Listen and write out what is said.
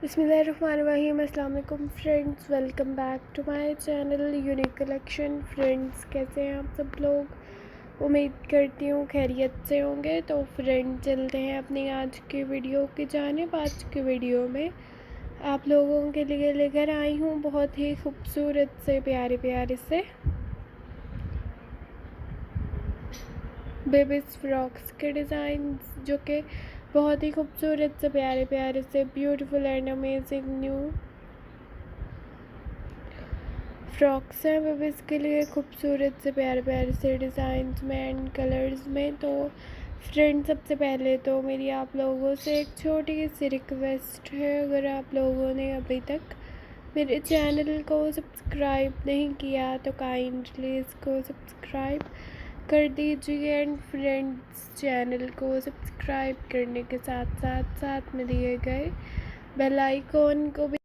बिस्मिल्लाहिर्रहमानिर्रहीम। अस्सलाम वालेकुम friends, welcome back to my channel unique collection. Friends, कैसे हैं आप सब लोग? उम्मीद करती हूँ खैरियत से होंगे। तो फ्रेंड्स, चलते हैं अपनी आज की वीडियो की जानिब। आज की वीडियो में आप लोगों के लिए लेकर आई हूँ बहुत ही खूबसूरत से प्यारे प्यारे से बेबीज़ फ्रॉक्स के डिज़ाइंस, जो कि बहुत ही खूबसूरत से प्यारे प्यारे से beautiful and amazing new frocks हैं बेबीज़ के लिए, खूबसूरत से प्यारे प्यारे से डिज़ाइंस में एंड कलर्स में। तो फ्रेंड्स, सबसे पहले तो मेरी आप लोगों से एक छोटी सी रिक्वेस्ट है, अगर आप लोगों ने अभी तक मेरे चैनल को सब्सक्राइब नहीं किया तो काइंडली इसको सब्सक्राइब कर दीजिए। एंड फ्रेंड्स, चैनल को सब्सक्राइब करने के साथ साथ में दिए गए बेल आइकॉन को भी